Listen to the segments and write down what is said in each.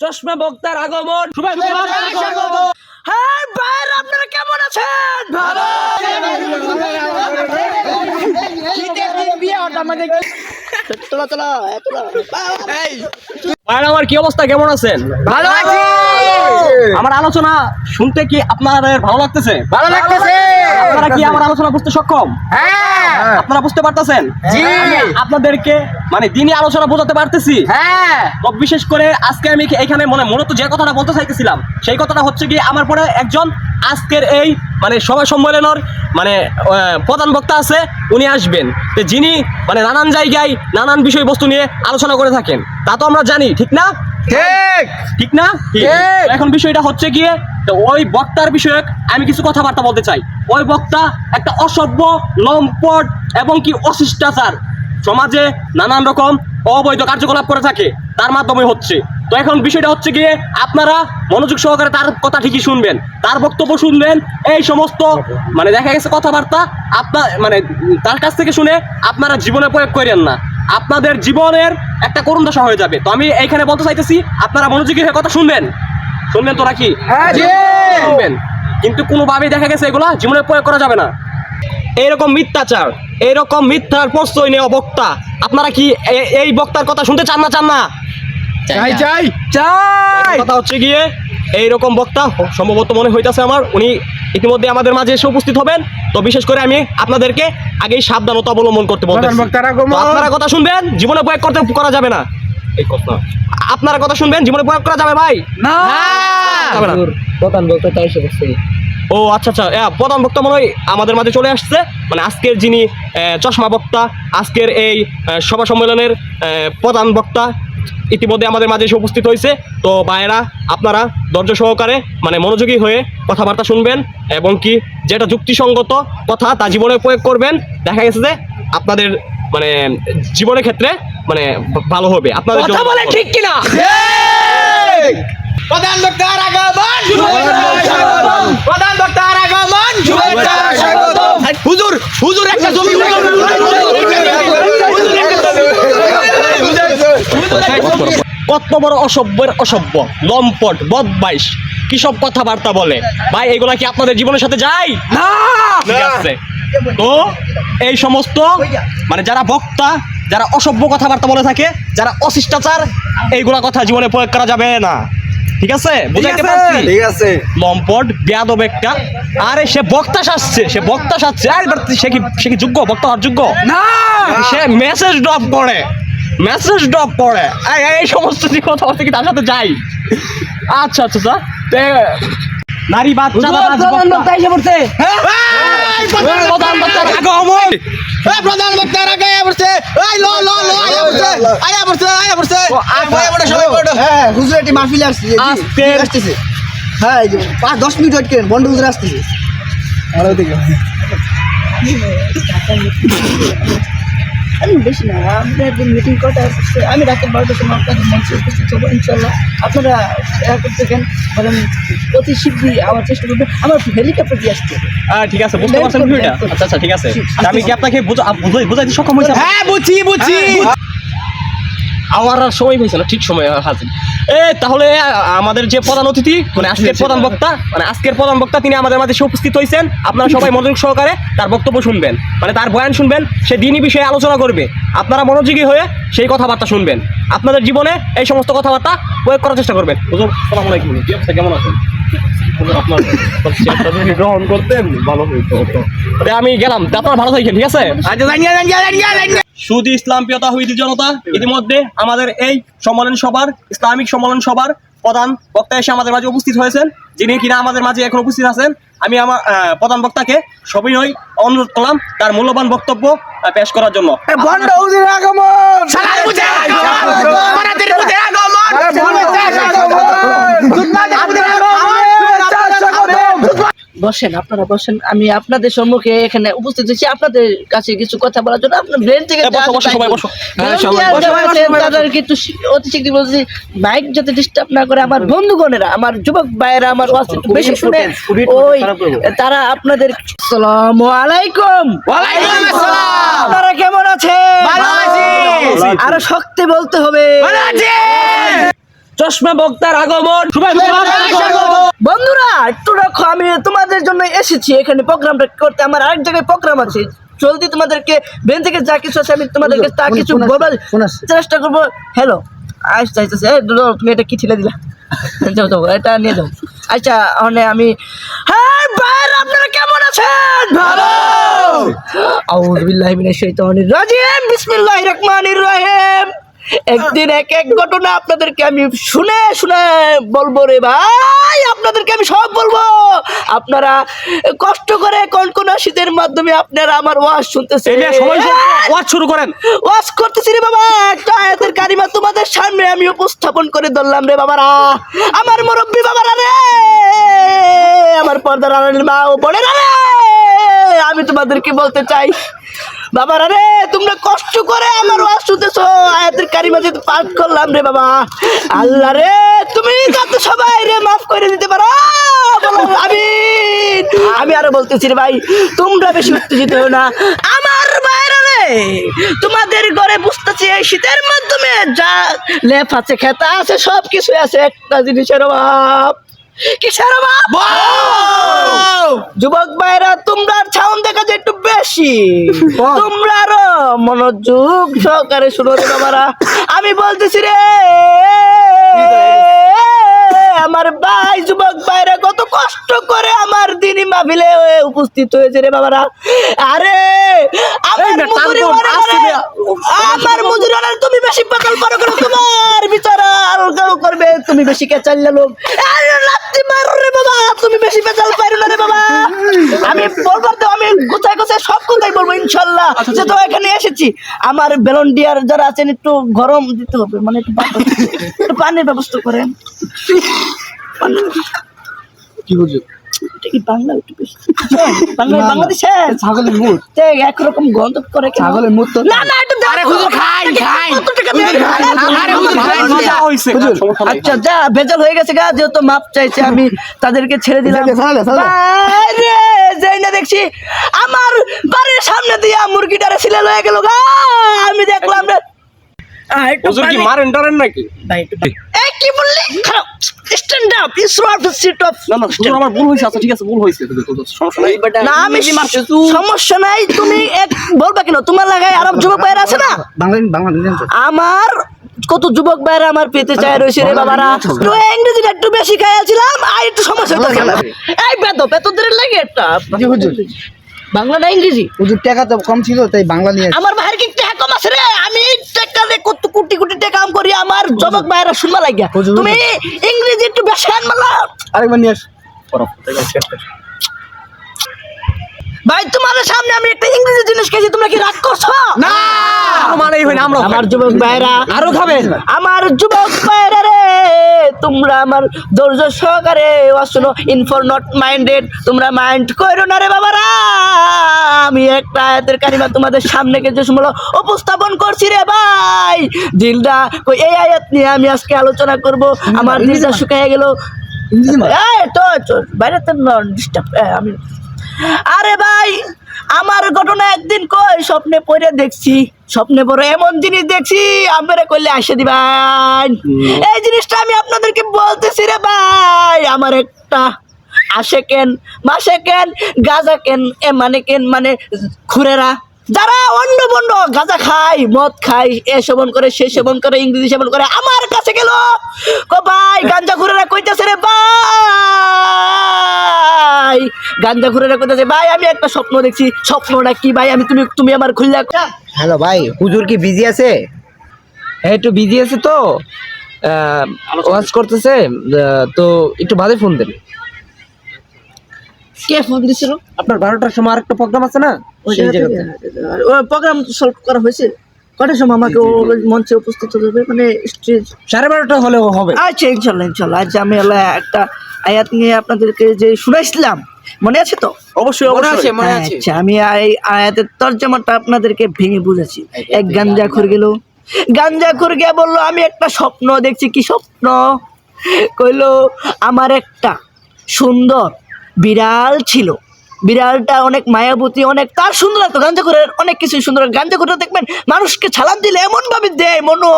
চশমা বক্তার আগমন। হ্যাঁ ভাই, আপনারা কেমন আছেন? ভালো। আমার কি অবস্থা, কেমন আছেন? ভালো আছি। আমার আলোচনা শুনতে কি আপনাদের ভালো লাগতেছে? ভালো লাগতেছে। আপনারা কি আমার আলোচনা বুঝতে সক্ষম? হ্যাঁ। আপনারা বুঝতে পারতেছেন? জি। আমি আপনাদেরকে মানে দিনই আলোচনা বোঝাতে পারতেছি। হ্যাঁ। তো বিশেষ করে আজকে আমি এখানে মূলত যে কথাটা বলতে চাইতেছিলাম সেই কথাটা হচ্ছে কি, আমার পরে একজন আজকের এই মানে সভা সম্মেলনের মানে প্রধান বক্তা আছে, উনি আসবেন। তো যিনি মানে নানান জায়গায় নানান বিষয়বস্তু নিয়ে আলোচনা করে থাকেন, তা তো আমরা জানি, ঠিক না? ঠিক। ঠিক না? ঠিক। এখন বিষয়টা হচ্ছে গিয়ে, তো ওই বক্তার বিষয়ে আমি কিছু কথাবার্তা বলতে চাই। ওই বক্তা একটা অসভ্য, লম্পট এবং কি অশিষ্টাচার সমাজে নানান রকম অবৈধ কার্যকলাপ করে থাকে, তার মাধ্যমে হচ্ছে। তো এখন বিষয়টা হচ্ছে গিয়ে, আপনারা মনোযোগ সহকারে তার কথা ঠিকই শুনবেন, তার বক্তব্য শুনবেন। এই সমস্ত মানে দেখা গেছে কথাবার্তা আপনার মানে তার কাছ থেকে শুনে আপনারা জীবনে প্রয়োগ করেন না, আপনাদের জীবনের একটা করুণ দশা হয়ে যাবে। তো আমি এইখানে বলতে চাইতেছি, আপনারা মনোযোগী হয়ে কথা শুনবেন তো নাকি? শুনবেন, কিন্তু কোনোভাবেই দেখা গেছে এগুলা জীবনে প্রয়োগ করা যাবে না। এইরকম মিথ্যাচার, এইরকম মিথ্যার প্রশ্রয় নেওয়া বক্তা, আপনারা কি এই বক্তার কথা শুনতে চান না? চাই চাই চাই। কথা হচ্ছে গিয়ে, এইরকম বক্তা সম্ভবত মনে হইতাছে আমার, উনি ইতিমধ্যে আমাদের মাঝে এসে উপস্থিত হবেন। তো বিশেষ করে আমি আপনাদেরকে আগেই সাবধানতা অবলম্বন করতে বলতেছি। আপনারা কথা শুনবেন, জীবনে প্রয়োগ করা যাবে না। এই কথা আপনারা কথা শুনবেন, জীবনে প্রয়োগ করা যাবে ভাই না। প্রধান বক্তা তাই এসে বসছে। ও আচ্ছা, প্রধান বক্তা মনে হয় আমাদের মাঝে চলে আসছে। মানে আজকের যিনি চশমা বক্তা, আজকের এই সভা সম্মেলনের প্রধান বক্তা ইতিমধ্যে আমাদের মাঝে এসে উপস্থিত হয়েছে। তো ভাইয়েরা, আপনারা ধৈর্য সহকারে মানে মনোযোগী হয়ে কথাবার্তা শুনবেন এবং কি যেটা যুক্তিসঙ্গত কথা তা জীবনে প্রয়োগ করবেন। দেখা গেছে যে আপনাদের মানে জীবনের ক্ষেত্রে মানে ভালো হবে। আপনাদের কথা বলে ঠিক কিনা? প্রধান বক্তার আগমন, প্রধান বক্তার আগমন, হুজুর একটা জমি, কত বড় অসভ্যের অসভ্য, লম্পট, বদমাইশ কি সব কথাবার্তা বলে ভাই, এগুলা কি আপনাদের জীবনের সাথে যায় না? ঠিক আছে। তো এই সমস্ত মানে যারা বক্তা, যারা অসভ্য কথাবার্তা বলে থাকে, যারা অশিষ্টাচার, এইগুলা কথা জীবনে প্রয়োগ করা যাবে না। ঠিক আছে, বুঝাইতে পারছি? ঠিক আছে। লম্পট বেয়াদব একটা। আরে সে বক্তা সাজছে, আর সে কি যোগ্য বক্তা হওয়ার যোগ্য না। সে মেসেজ ড্রপ করে এই সমস্ত যে কথাবার্তা কি তার সাথে যাই? আচ্ছা নারী বাচ্চা প্রধান বক্তা এসে পড়ছে। প্রধান বক্তার আগমন। প্রধান বক্তার আগে পড়ছে। এই লো লো লো আয়া পড়ছে। সবাই পড়ো। হ্যাঁ, হুজুর এটি মাহফিলে আসছে। আজকের আসতেছে। হ্যাঁ, এই যে 5-10 মিনিট ওয়েট করেন, বন্ড হুজুর আসতেছে। আর ওদিকে আমি বেশি না, আপনাদের মিটিং কটা আসছে, আমি রাতের 12টার সময় আপনাদের মঞ্চে উপস্থিত হবো ইনশাল্লাহ। আপনারা করতেছেন, বলেন অতি শীঘ্রই আমার চেষ্টা করবেন। আমার হেলিকপ্টার দিয়ে আসছে। ঠিক আছে, বুঝতে পারছেন বিষয়টা? আচ্ছা ঠিক আছে, আমি কি আপনাকে বুঝাইতে সক্ষম হয়েছে? হ্যাঁ, বুঝছি। আমার আর সময় হয়েছে না, ঠিক সময় হাজির। তাহলে আমাদের যে প্রধান অতিথি মানে আজকের প্রধান বক্তা তিনি আমাদের মাঝে উপস্থিত হয়েছেন। আপনারা সবাই মনোযোগ সহকারে তার বক্তব্য শুনবেন, মানে তার বয়ান শুনবেন। সে দিনই বিষয়ে আলোচনা করবে, আপনারা মনোযোগী হয়ে সেই কথাবার্তা শুনবেন। আপনাদের জীবনে এই সমস্ত কথাবার্তা প্রয়োগ করার চেষ্টা করবেন। হুজুর, আসসালামু আলাইকুম। কেমন আছেন? আপনার গ্রহণ করতেন ভালো হইতো। আমি গেলাম, আপনারা ভালো থাকেন, ঠিক আছে? সুদী ইসলাম প্রিয় তাওহীদি জনতা, ইতিমধ্যে আমাদের এই ইসলামিক সম্মেলন সভার প্রধান বক্তা এসে আমাদের মাঝে উপস্থিত হয়েছেন, যিনি কিনা আমাদের মাঝে এখন উপস্থিত আছেন। আমি আমার প্রধান বক্তাকে সবিনয় অনুরোধ করলাম তার মূল্যবান বক্তব্য পেশ করার জন্য। বন্ড হুজুর আগমন। বসেন, আপনারা বসেন। আমি আপনাদের সম্মুখে এখানে উপস্থিত হয়েছি আপনাদের কাছে কিছু কথা বলার জন্য। আপনার ব্রেন থেকে তাদের কিন্তু অতি শীঘ্রই বলছি, মাইক যাতে ডিস্টার্ব না করে। আমার বন্ধুগণেরা, আমার যুবক ভাইয়েরা আমার ওয়াজ একটু বেশি শুনে, ওই তারা আপনাদের আসসালামু আলাইকুম। ওয়ালাইকুম আসসালাম। আপনারা কেমন আছেন? ভালো আছি। আরো শক্তি বলতে হবে। ভালো আছি। চশমা বক্তার আগমন। বন্ধুরা একটু রাখো, আমি তোমাদের জন্য এসেছি এখানে প্রোগ্রামটা করতে। আমার আরেক জায়গায় প্রোগ্রাম আছে, জলদি তোমাদেরকে ব্রেন থেকে যা কিছু আছে আমি তোমাদেরকে তা কিছু বলবার চেষ্টা করবো। হ্যালো, আচ্ছা আচ্ছা, তুমি এটা কি ঠেলে দিলা? যাও যাও, এটা নিয়ে যাও। আচ্ছা আমি হ্যাঁ ভাইরা, আপনারা কেমন আছেন? ভালো। আউযু বিল্লাহি মিনাশ শাইতানির রাজিম, বিসমিল্লাহির রহমানির রহিম। একদিন এক এক ঘটনা আপনাদেরকে আমি শুনে শুনে বলবো রে ভাই, আপনাদেরকে আমি সব বলবো। আপনারা কষ্ট করে কোন শীতের মাধ্যমে আপনারা আমার ওয়াজ শুনতেছেন। ওয়াজ শুরু করেন। ওয়াজ করতেছি রে বাবা, একটা আয়াতের কারিমা তোমাদের সামনে আমি উপস্থাপন করে ধরলাম রে বাবারা, আমার মুরব্বী বাবারা রে, আমার পর্দার আড়ালের মা ও বোনেরা রে, আমি তোমাদেরকে বলতে চাই বাবারা রে, তোমরা কষ্ট করে আমার ওয়াজ শুনতেছো। আয়াতের কারিমা যেহেতু পাঠ করলাম রে বাবা, আল্লাহ রে তুমি যাতে সবাই রে মাফ করে দিতে পারো, আমিন। আমি আরো বলতেছি রে ভাই, তোমরা বেশি উত্তেজিত হও না আমার বাইরে রে। তোমাদের ঘরে বুঝতেছি এই শীতের মাধ্যমে যা লেপ আছে, খেতা আছে, সব কিছু আছে, একটা জিনিসের অভাব। কিসের অভাব? যুবক ভাইরা, তোমরা ছাউন দেখা যায় একটু বেশি, তোমরা আরো মনোযোগ সহকারে শুনো রে বাবারা। আমি বলতেছি রে আমার ভাই, যুবক ভাইরা কত কষ্ট করে আমার দিনই মাহফিলে উপস্থিত হয়েছে রে বাবারা। আরে আমার মজুরি অনার তুমি বেশি পাতাল পারো করে, তোমার বিচারা করবে, তুমি বেশি কেচাল্লা লোক। লাত্তি মারো রে বাবা, তুমি বেশি পেঁচাল পারো না রে বাবা। আমি বলবো তো, আমি কোথায় কোথায় সব কথাই বলবো ইনশাল্লাহ। যেহেতু এখানে এসেছি, আমার ভলেন্টিয়ার যারা আছেন একটু গরম দিতে হবে, মানে একটু পানির ব্যবস্থা করেন। কি বুঝছো? এটা কি বাংলা? একটু বেশি বাংলাদেশে ছাগলের মুখ, একরকম গন্ধ করে। ছাগলের মুখ তো না না, একটু আরে হুজুর খাই খাই, আরে হুজুর খাই, মজা হইছে। আচ্ছা যা ভেজাল হয়ে গেছে গা, যেহেতু মাপ চাইছে আমি তাদেরকে ছেড়ে দিলাম। বাইরে যাই না, দেখছি আমার বাড়ির সামনে দিয়া মুরগিটারে ছিলে লয়ে গেল গা, আমি দেখলাম রে। হুজুর কি মারেন ডরেন নাকি? এই কি বললি? খারাপ, স্ট্যান্ড আপ, ইসরো অফ দ্য সিট অফ। না না, হুজুর আমার ভুল হইছে। আচ্ছা ঠিক আছে, ভুল হইছে, সমস্যা নাই। না আমি সমস্যা নাই, তুমি এক বলবা কেন? তোমার লাগায় আরব যুবক ভাইরা আছে না, আমার কত যুবক ভাইরা আমার পেতে চায় রয়েছে রে বাবারা। তো ইংরেজিটা একটু বেশি খাইয়াছিলাম, আর একটু সমস্যা হইতাছে। এই বেতনের লাগে একটা বাংলা না ইংরেজি? হুজুর টাকা তো কম ছিল, তাই বাংলা নিয়ে আমার ভাইয়ের কি টাকা কম আছে রে? আমি টাকা রে কত কোটি কোটি টাকা কাম করি, আমার যুবক ভাইরা শুনবা লাগিয়া তুমি ইংরেজি একটু বেশি আনমালা। আরেকবার নিয়ে আস। ভাই তোমার সামনে আমি একটা ইংরেজি জিনিস খেয়েছি, তোমরা কি রাগ করছো? না মানেই হয় না, আমরা আমার যুবক ভাইরা আরো খাবেন। আমার যুবক ভাইরা রে, তোমরা আমার ধৈর্য সহকারে শুনো, ইনফর নট মাইন্ডেড, তোমরা মাইন্ড করো না রে বাবারা। আমি একটা আয়াতের কারিমা তোমাদের সামনে যে সময় উপস্থাপন করছি রে ভাই, দিলটা এই আয়াত নিয়ে আমি আজকে আলোচনা করব। আমার দিলটা শুকিয়ে গেল। বাইরে তো ডিস্টার্ব আমি। আরে ভাই, আমার ঘটনা একদিন কই স্বপ্নে পড়ে দেখছি, স্বপ্নে পড়ে এমন জিনিস দেখছি আমরা কইলে আসে দিবেন। এই জিনিসটা আমি আপনাদেরকে বলতেছি রে ভাই। আমার একটা আশেকেন মাসেকেন গাজা কেন মানে খুরেরা, যারা অন্য বন্ড গাঁজা খায়, মদ খায়, এ সেবন করে, সে সেবন করে, ইংরেজি সেবন করে, আমার কাছে গেল ভাই গাঞ্জা ঘুরেরা কইতেছে রে ভাই, গাঞ্জা ঘুরেরা কইতেছে ভাই আমি একটা স্বপ্ন দেখছি। স্বপ্নটা কি ভাই? আমি তুমি আমার খুললা। হ্যালো ভাই, হুজুর কি বিজি আছে? হ্যাঁ একটু বিজি আছে তো, ওয়াচ করতেছে, তো একটু বাদে ফোন দেন। কে ফোন দিছিল? আপনার 12টার সময় আরেকটা প্রোগ্রাম আছে না, সেই জায়গাতে। প্রোগ্রাম সলভ করা হয়েছে। কটার সময় আমাকে মঞ্চে উপস্থিত হবে, মানে স্টেজ? 12:30 হলেও হবে। আচ্ছা ইনশাল্লাহ ইনশাল্লাহ। আচ্ছা আমি একটা আয়াত নিয়ে আপনাদেরকে যে শুনাইছিলাম, মনে আছে তো? অবশ্যই অবশ্যই মনে আছে। আচ্ছা আমি এই আয়াতের তর্জমাটা আপনাদেরকে ভেঙে বুঝাচ্ছি। এক গাঞ্জাখোর গেল, গাঞ্জাখোর গিয়ে বললো আমি একটা স্বপ্ন দেখছি। কি স্বপ্ন? কইলো আমার একটা সুন্দর বিড়াল ছিল, বিড়ালটা অনেক মায়াবতী, অনেক তার সুন্দর লাগতো। গাঞ্জাখোরের অনেক কিছু সুন্দর। গাঞ্জাখোরটা দেখবেন মানুষকে ছালাম দিলে এমন ভাবে দেয়, মনো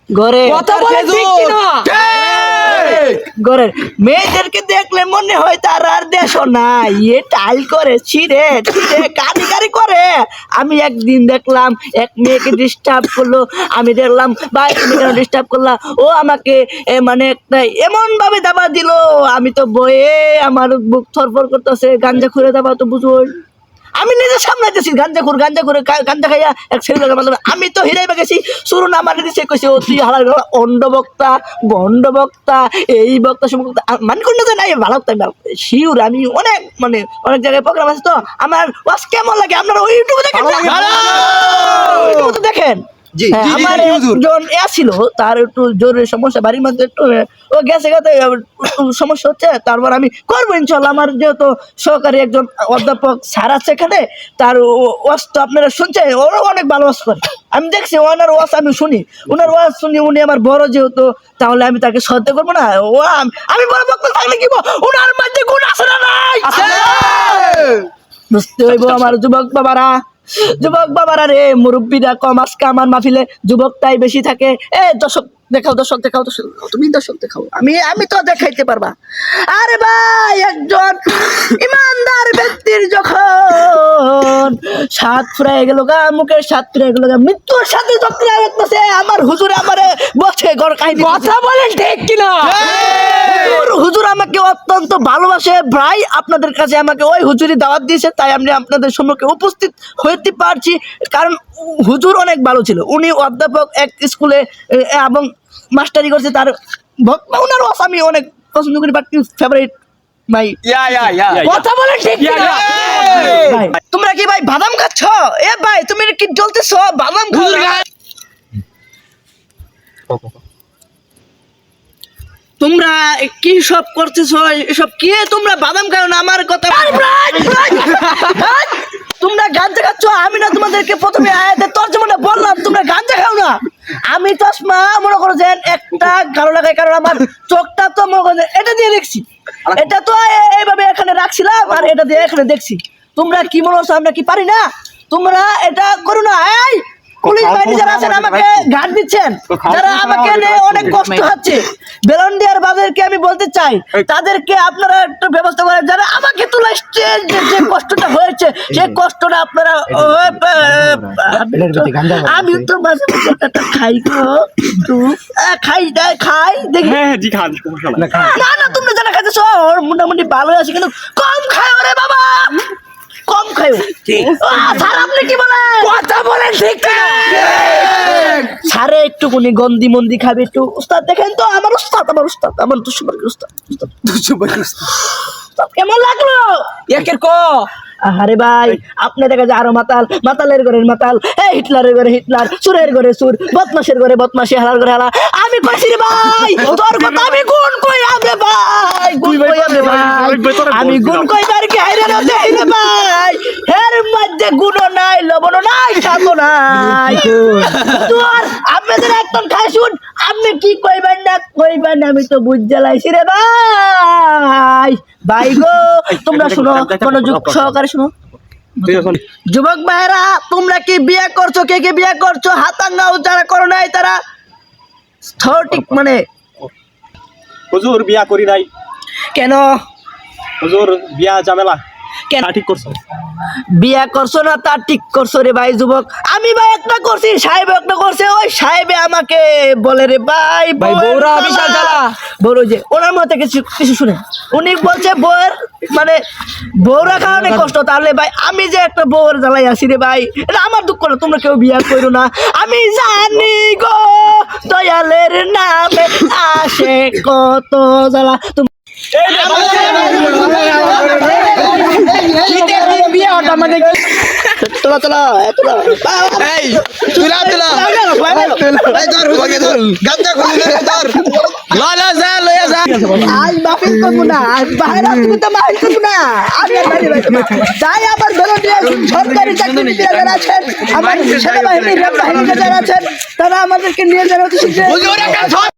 ঘরে কথা বলে ঠিক কিনা? ঘরের মেয়েদেরকে দেখলে মনে হয় তার আর দেশ নাই, এ টাইল করে ছিঁড়ে কারিগরি করে। আমি একদিন দেখলাম এক মেয়েকে ডিস্টার্ব করলো, আমি দেখলাম ভাই তুমি কেন ডিস্টার্ব করলা, ও আমাকে মানে একটা এমন ভাবে দাবা দিল, আমি তো বয়ে আমার বুক থরফর করতেছে। গাঞ্জা খুঁড়ে দাবা তো বুঝুন, আমি নিজে সামলাইতেছি গাঞ্জা করে গাঞ্জা খাইয়া এক ছেলে আমি তো হিরাইবা গেছি। শুরু না মানে দিছে কইছে ও তুই হালার অন্ড বক্তা গন্ড বক্তা এই বক্তা সব বক্তা মানে কোন নাই ভালো শিউর। আমি অনেক মানে অনেক জায়গায় প্রোগ্রাম আছে তো আমার ওয়াজ কেমন লাগে আপনারা ওই ইউটিউবে দেখেন না? ইউটিউবে তো দেখেন। হ্যাঁ, আমার একজন ছিল তার একটু জরুরি সমস্যা, বাড়ির মধ্যে একটু ও গেছে গেছে সমস্যা হচ্ছে, তারপর আমি করবো ইনশাল্লাহ। আমার যেহেতু সহকারী একজন অধ্যাপক স্যার আছে এখানে, তার ওয়াজ তো আপনারা শুনছে, ওরা অনেক ভালো ওয়াজ করে, আমি দেখছি ওনার ওয়াজ আমি শুনি, ওনার ওয়াজ শুনি, উনি আমার বড় যেহেতু, তাহলে আমি তাকে শ্রদ্ধা করবো না? ও আমি বড় বক্তা থাকলে কি ওনার মধ্যে গুণ আছে না নাই? বুঝতে হইব আমার যুবক বাবারা রে, মুরব্বীরা কম আজকে আমার মাহফিলে যুবকটাই বেশি থাকে। দর্শক দেখাও তুমি দর্শক দেখাও, আমি তো দেখাইতে পারবা। আরে ভাই একজন ইমানদার ব্যক্তির যখন সাত ফুরাই গেল গা, মুখের সাত ফুরাই গেল গা, মৃত্যুর সাথে চক্রা লাগতেছে, আমার হুজুর আমারে বসে ঘর কাহিনী। কথা বলেন ঠিক কিনা? হুজুর আমাকে অত্যন্ত ভালোবাসে ভাই, আপনাদের কাছে আমাকে ওই হুজুরি দাওয়াত দিয়েছে, তাই আমি আপনাদের সম্মুখে উপস্থিত হইতে পারছি। কারণ হুজুর অনেক ভালো ছিল, উনি অধ্যাপক এক স্কুলে এবং মাস্টারি করছে, তার ওনার ওয়াজ আমি অনেক পছন্দ করি, বাট ফেভারিট ভাই। কথা বলেন ঠিক কিনা? ভাই তোমরা কি ভাই বাদাম খাচ্ছ? এ ভাই তুমি কি জ্বলতেছ? বাদাম খাও। তোমরা কি সব করতেছ? এসব কি তোমরা বাদাম খাও না? আমার কথা তোমরা গাঁজা খাচ্ছ, আমি না তোমাদেরকে প্রথমে আয়াতের তর্জমাটা বললাম তোমরা গাঁজা খাও না। আমি চশমা মনে করো যে একটা কালো লাগাই, কারণ আমার চোখটা তো মনে করো এটা দিয়ে দেখছি, এটা তো এইভাবে এখানে রাখছিলাম আর এটা দিয়ে এখানে দেখছি। তোমরা কি মনে হচ্ছে আমরা কি পারি না? তোমরা এটা করো না। এই পুলিশ বাহিনী যারা আছেন আমাকে ঘাট দিচ্ছেন, যারা আমাকে নিয়ে অনেক কষ্ট হচ্ছে, বেলন্ডিয়ার বাজারকে আমি বলতে চাই তাদেরকে আপনারা একটু ব্যবস্থা করেন, যারা আমাকে তুলে যে কষ্টটা হয়েছে সেই কষ্টটা আপনারা। আমি তো মাঝে মাঝে একটা খাই গো, খাই দেখি না তোমরা যারা খাইতেছ মোটামুটি ভালো আছে, কিন্তু কম খাই ওরে বাবা, কম খাই। স্যার আপনি কি বলেন? কথা বলেন ঠিক কিনা? সারে একটুকুনি গন্দি মন্দি খাবে একটু। উস্তাদ দেখেন তো, আমার উস্তাদ আমার দুশোবারের উস্তাদ কেমন লাগলো? একের ক আরে ভাই আপনি দেখা যায় আরো মাতালের ঘরের মাতাল, হিটলারের ঘরে হিটলার, সুরের ঘরে সুর, বদমাশের ঘরে বদমাশি, হালার ঘরে হালা। আমি কইছি রে ভাই তোর কথা আমি গুণ কই আমরে ভাই, গুণ কই আমরে ভাই, আমি গুণ কইবার কি হাইরে না দেই রে ভাই, এর মধ্যে গুণ নাই, লবণ নাই, স্বাদ নাই। তোর আপনাদের একদম খাই শুন, আপনি কি কইবেন না আমি তো বুঝ জ্বালাইছি রে ভাই গো। তোমরা শুনো, মনোযোগ সহকারে শুনো। যুবক ভাইরা তোমরা কি বিয়ে করছো? কে কে বিয়ে করছো? হাতাঙ্গাও যারা করো নাই তারা সঠিক মানে। হুজুর বিয়া করি নাই। কেন হুজুর বিয়া ঝামেলা। কেন ঠিক করছো? বিয়া করছো না তা ঠিক করছো রে ভাই যুবক। আমি ভাই একটা করছি, সাহেব একটা করছে, ওই সাহেবে আমাকে বলে রে ভাই বউরা বিশাল জ্বালা। বড় যে ওনার মতে কিছু শুনে উনি বলছে বউয়ের মানে বউরা কারণে কষ্ট, তাহলে ভাই আমি যে একটা বউয়ের জ্বালাই আছি রে ভাই, এটা আমার দুঃখ না, তোমরা কেউ বিয়া করো না। আমি জানি গো দয়ালের নামে আসে কত জ্বালা। সরকারি চাকরিজীবীরা যারা আছেন, আমার সেনাবাহিনীর যারা আছেন, তারা আমাদেরকে নিয়ে যারা